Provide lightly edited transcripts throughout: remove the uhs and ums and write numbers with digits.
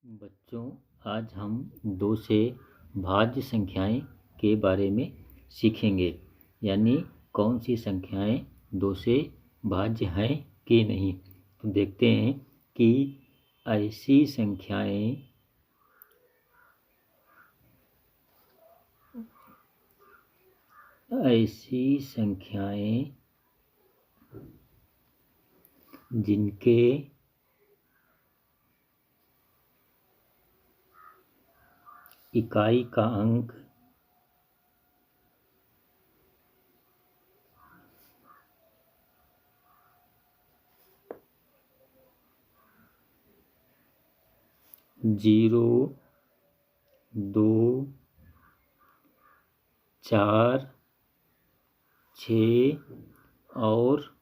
बच्चों, आज हम दो से भाज्य संख्याएं के बारे में सीखेंगे। यानी कौन सी संख्याएं दो से भाज्य हैं कि नहीं। तो देखते हैं कि ऐसी संख्याएं जिनके इकाई का अंक 0, 2, 4, 6 और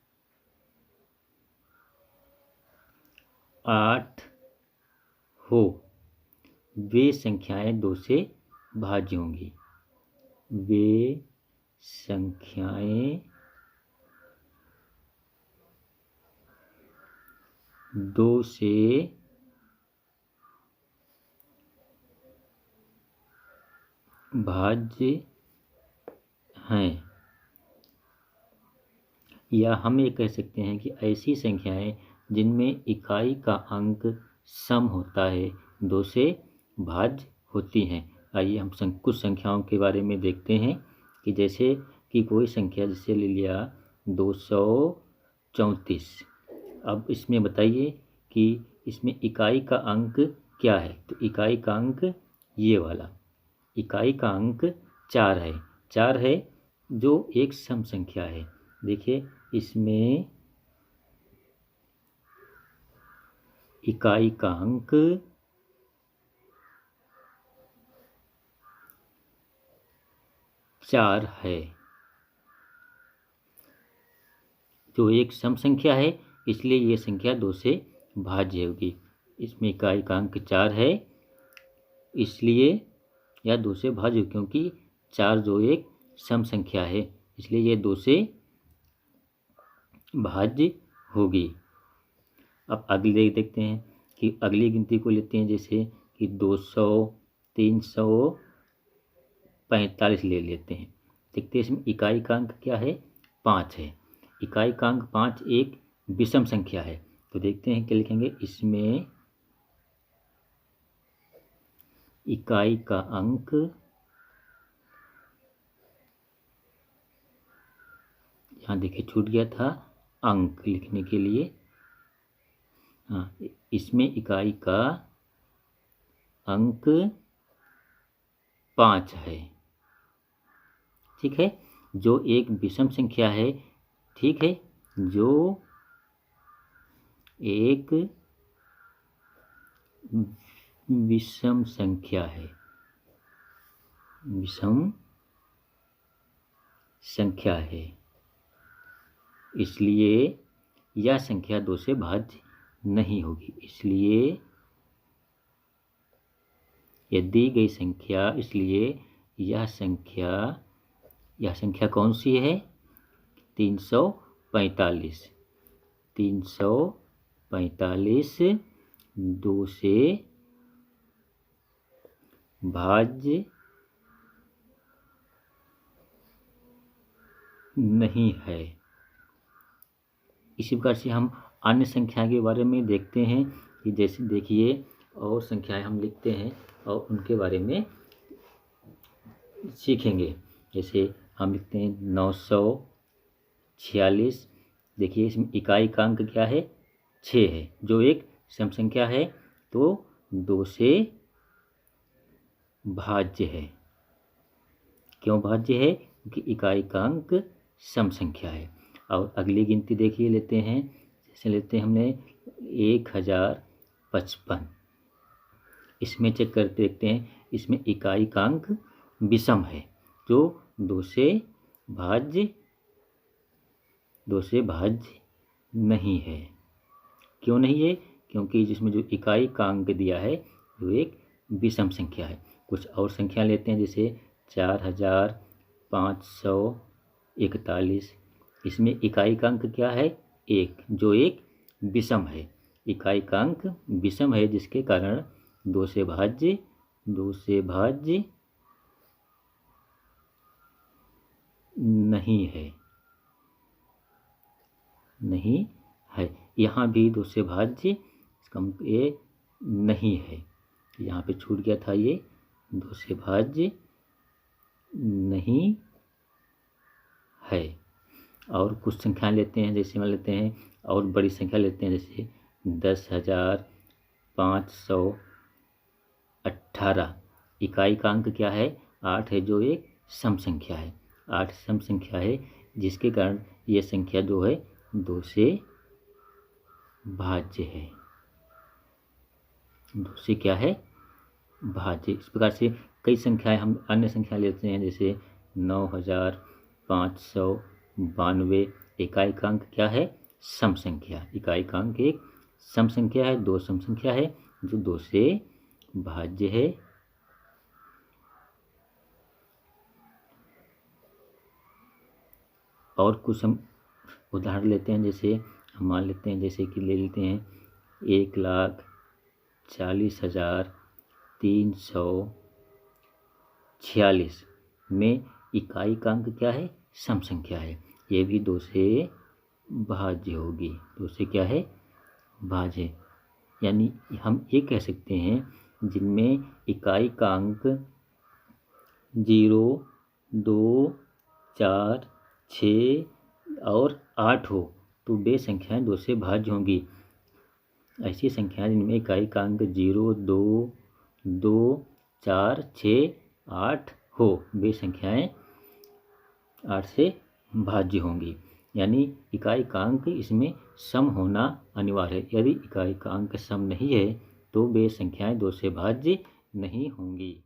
8 हो, वे संख्याएं दो से भाज्य होंगी। वे संख्याएं दो से भाज्य हैं। या हम ये कह सकते हैं कि ऐसी संख्याएं जिनमें इकाई का अंक सम होता है दो से भाज्य होती हैं। आइए हम कुछ संख्याओं के बारे में देखते हैं कि जैसे कि कोई संख्या जैसे ले लिया 234। अब इसमें बताइए कि इसमें इकाई का अंक क्या है। तो इकाई का अंक ये वाला इकाई का अंक 4 है। 4 है जो एक सम संख्या है। देखिए इसमें इकाई का अंक 4 है जो एक सम संख्या है, इसलिए ये संख्या दो से भाज्य होगी। इसमें इकाई का अंक 4 है इसलिए यह दो से भाज्य, क्योंकि 4 जो एक सम संख्या है इसलिए ये दो से भाज्य होगी। अब अगले देखते हैं कि अगली गिनती को लेते हैं, जैसे कि 200, 345 ले लेते हैं। देखते हैं इसमें इकाई का अंक क्या है, 5 है। इकाई का अंक 5 एक विषम संख्या है। तो देखते हैं क्या लिखेंगे। इसमें इकाई का अंक यहाँ देखिए छूट गया था अंक लिखने के लिए। हाँ, इसमें इकाई का अंक 5 है। ठीक है, जो एक विषम संख्या है। ठीक है, जो एक विषम संख्या है। विषम संख्या है, इसलिए यह संख्या दो से भाज्य नहीं होगी। इसलिए यह दी गई संख्या, इसलिए यह संख्या कौन सी है, 345। 345 दो से भाज्य नहीं है। इसी प्रकार से हम अन्य संख्या के बारे में देखते हैं कि जैसे देखिए और संख्याएं हम लिखते हैं और उनके बारे में सीखेंगे। जैसे हम लिखते हैं 946। देखिए इसमें इकाई का अंक क्या है, 6 है, जो एक सम संख्या है। तो दो से भाज्य है। क्यों भाज्य है, क्योंकि इकाई का अंक सम संख्या है। और अगली गिनती देखिए लेते हैं। जैसे लेते हैं हमने 1055। इसमें चेक करके देखते हैं, इसमें इकाई का अंक विषम है, जो दो से भाज्य नहीं है। क्यों नहीं है, क्योंकि जिसमें जो इकाई का अंक दिया है वो एक विषम संख्या है। कुछ और संख्या लेते हैं, जैसे 4541। इसमें इकाई का अंक क्या है, 1, जो एक विषम है। इकाई का अंक विषम है, जिसके कारण 2 से भाज्य नहीं है, नहीं है। यहाँ भी 2 से भाज्य इसका ये नहीं है, यहाँ पे छूट गया था ये 2 से भाज्य नहीं है। और कुछ संख्या लेते हैं, जैसे मान लेते हैं और बड़ी संख्या लेते हैं, जैसे 10,518। इकाई का अंक क्या है? 8 है, जो एक सम संख्या है। 8 सम संख्या है, जिसके कारण ये संख्या जो है 2 से भाज्य है। 2 से क्या है? भाज्य। इस प्रकार से कई संख्याएं हम अन्य संख्या लेते हैं, जैसे 9,592। इकाई का अंक क्या है? सम संख्या। इकाई का अंक एक सम संख्या है, 2 सम संख्या है, जो 2 से भाज्य है। और कुछ हम उदाहरण लेते हैं, जैसे हम मान लेते हैं, जैसे कि ले लेते हैं 1,40,346 में इकाई का अंक क्या है? सम संख्या है। ये भी 2 से भाज्य होगी। 2 से क्या है? भाज्य। यानी हम ये कह सकते हैं, जिनमें इकाई का अंक 0, 2, 4, 6 और 8 हो, तो वे संख्याएं 2 से भाज्य होंगी। ऐसी संख्याएं जिनमें इकाई का अंक 0, 2, 2, 4, 6, 8 हो, वे संख्याएं 8 से भाज्य होंगी। यानी इकाई का अंक इसमें सम होना अनिवार्य है। यदि इकाई का अंक सम नहीं है, तो वे संख्याएं 2 से भाज्य नहीं होंगी।